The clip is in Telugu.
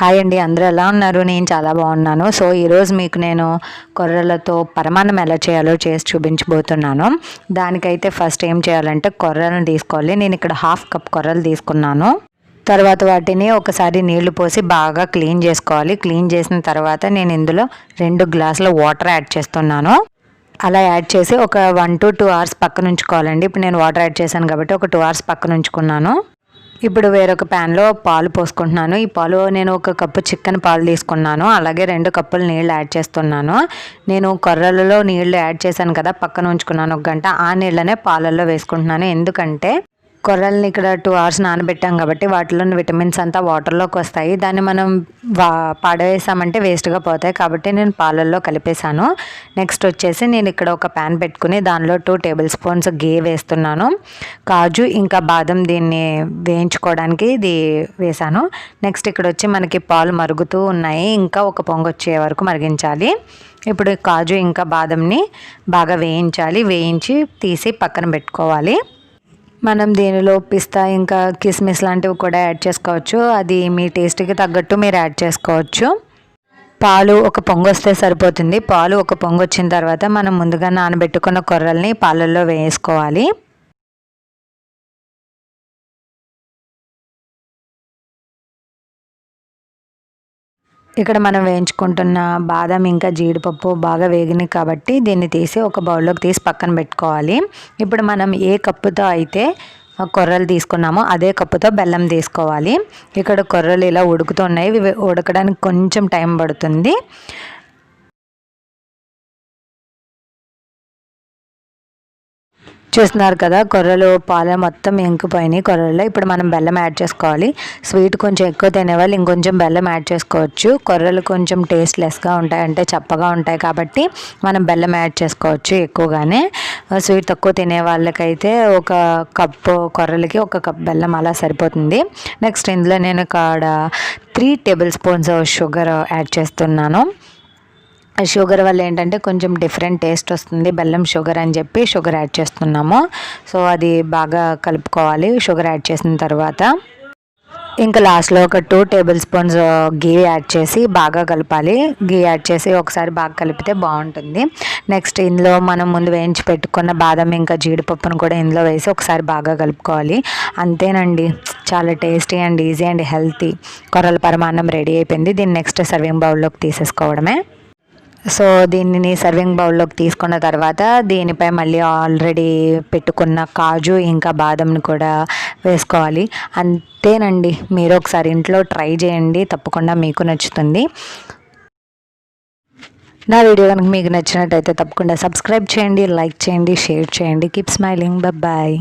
హాయ్ అండి, అందరూ ఎలా ఉన్నారు? నేను చాలా బాగున్నాను. సో ఈరోజు మీకు నేను కొర్రలతో పరమాన్నం ఎలా చేయాలో చేసి చూపించబోతున్నాను. దానికైతే ఫస్ట్ ఏం చేయాలంటే కొర్రలను తీసుకోవాలి. నేను ఇక్కడ 1/2 కప్ కొర్రలు తీసుకున్నాను. తర్వాత వాటిని ఒకసారి నీళ్లు పోసి బాగా క్లీన్ చేసుకోవాలి. క్లీన్ చేసిన తర్వాత నేను ఇందులో 2 గ్లాసుల వాటర్ యాడ్ చేస్తున్నాను. అలా యాడ్ చేసి ఒక 1 to 2 hours పక్కన ఉంచుకోవాలండి. ఇప్పుడు నేను వాటర్ యాడ్ చేశాను కాబట్టి ఒక 2 hours పక్కన ఉంచుకున్నాను. ఇప్పుడు వేరొక ప్యాన్లో పాలు పోసుకుంటున్నాను. ఈ పాలు నేను 1 కప్పు చిక్కని పాలు తీసుకున్నాను. అలాగే 2 కప్పులు నీళ్ళు యాడ్ చేస్తున్నాను. నేను కొర్రలలో నీళ్లు యాడ్ చేశాను కదా, పక్కన ఉంచుకున్నాను 1 గంట. ఆ నీళ్ళనే పాలల్లో వేసుకుంటున్నాను. ఎందుకంటే కొర్రల్ని ఇక్కడ 2 hours నానబెట్టాం కాబట్టి వాటిలోని విటమిన్స్ అంతా వాటర్లోకి వస్తాయి. దాన్ని మనం పాడవేసామంటే వేస్ట్గా పోతాయి. కాబట్టి నేను పాలల్లో కలిపేశాను. నెక్స్ట్ వచ్చేసి నేను ఇక్కడ ఒక ప్యాన్ పెట్టుకుని దానిలో 2 టేబుల్ స్పూన్స్ గీ వేస్తున్నాను. కాజు ఇంకా బాదం దీన్ని వేయించుకోవడానికి ఇది వేసాను. నెక్స్ట్ ఇక్కడ వచ్చి మనకి పాలు మరుగుతూ ఉన్నాయి. ఇంకా ఒక పొంగు వచ్చే వరకు మరిగించాలి. ఇప్పుడు కాజు ఇంకా బాదంని బాగా వేయించాలి. వేయించి తీసి పక్కన పెట్టుకోవాలి. మనం దీనిలో పిస్తా ఇంకా కిస్మిస్ లాంటివి కూడా యాడ్ చేసుకోవచ్చు. అది మీ టేస్ట్కి తగ్గట్టు మీరు యాడ్ చేసుకోవచ్చు. పాలు ఒక పొంగు వస్తే సరిపోతుంది. పాలు ఒక పొంగు వచ్చిన తర్వాత మనం ముందుగా నానబెట్టుకున్న కొర్రల్ని పాలల్లో వేసుకోవాలి. ఇక్కడ మనం వేయించుకుంటున్న బాదం ఇంకా జీడిపప్పు బాగా వేగినాయి కాబట్టి దీన్ని తీసి ఒక బౌల్లోకి తీసి పక్కన పెట్టుకోవాలి. ఇప్పుడు మనం ఏ కప్పుతో అయితే కొర్రలు తీసుకున్నామో అదే కప్పుతో బెల్లం తీసుకోవాలి. ఇక్కడ కొర్రలు ఇలా ఉడుకుతున్నాయి. ఇవి ఉడకడానికి కొంచెం టైం పడుతుంది. చూస్తున్నారు కదా, కొర్రలు పాలు మొత్తం ఇంకిపోయినాయి కొర్రల్లో. ఇప్పుడు మనం బెల్లం యాడ్ చేసుకోవాలి. స్వీట్ కొంచెం ఎక్కువ తినేవాళ్ళు ఇంకొంచెం బెల్లం యాడ్ చేసుకోవచ్చు. కొర్రలు కొంచెం టేస్ట్ లెస్గా ఉంటాయి, అంటే చప్పగా ఉంటాయి కాబట్టి మనం బెల్లం యాడ్ చేసుకోవచ్చు ఎక్కువగానే. స్వీట్ తక్కువ తినే వాళ్ళకైతే 1 కప్పు కొర్రలకి 1 కప్ బెల్లం అలా సరిపోతుంది. నెక్స్ట్ ఇందులో నేను ఇక్కడ 3 టేబుల్ స్పూన్స్ షుగర్ యాడ్ చేస్తున్నాను. షుగర్ వల్ల ఏంటంటే కొంచెం డిఫరెంట్ టేస్ట్ వస్తుంది. బెల్లం షుగర్ అని చెప్పి షుగర్ యాడ్ చేస్తున్నాము. సో అది బాగా కలుపుకోవాలి. షుగర్ యాడ్ చేసిన తర్వాత ఇంకా లాస్ట్లో ఒక 2 టేబుల్ స్పూన్స్ గీ యాడ్ చేసి బాగా కలపాలి. గీ యాడ్ చేసి ఒకసారి బాగా కలిపితే బాగుంటుంది. నెక్స్ట్ ఇందులో మనం ముందు వేయించి పెట్టుకున్న బాదం ఇంకా జీడిపప్పును కూడా ఇందులో వేసి ఒకసారి బాగా కలుపుకోవాలి. అంతేనండి, చాలా tasty and easy and healthy కొర్రల పరమాన్నం రెడీ అయిపోయింది. దీన్ని నెక్స్ట్ సర్వింగ్ బౌల్లోకి తీసేసుకోవడమే. సో దీనిని సర్వింగ్ బౌల్లోకి తీసుకున్న తర్వాత దీనిపై మళ్ళీ ఆల్రెడీ పెట్టుకున్న కాజు ఇంకా బాదంని కూడా వేసుకోవాలి. అంతేనండి, మీరు ఒకసారి ఇంట్లో ట్రై చేయండి, తప్పకుండా మీకు నచ్చుతుంది. నా వీడియో కనుక మీకు నచ్చినట్టయితే తప్పకుండా సబ్స్క్రైబ్ చేయండి, లైక్ చేయండి, షేర్ చేయండి. Keep smiling. బాయ్.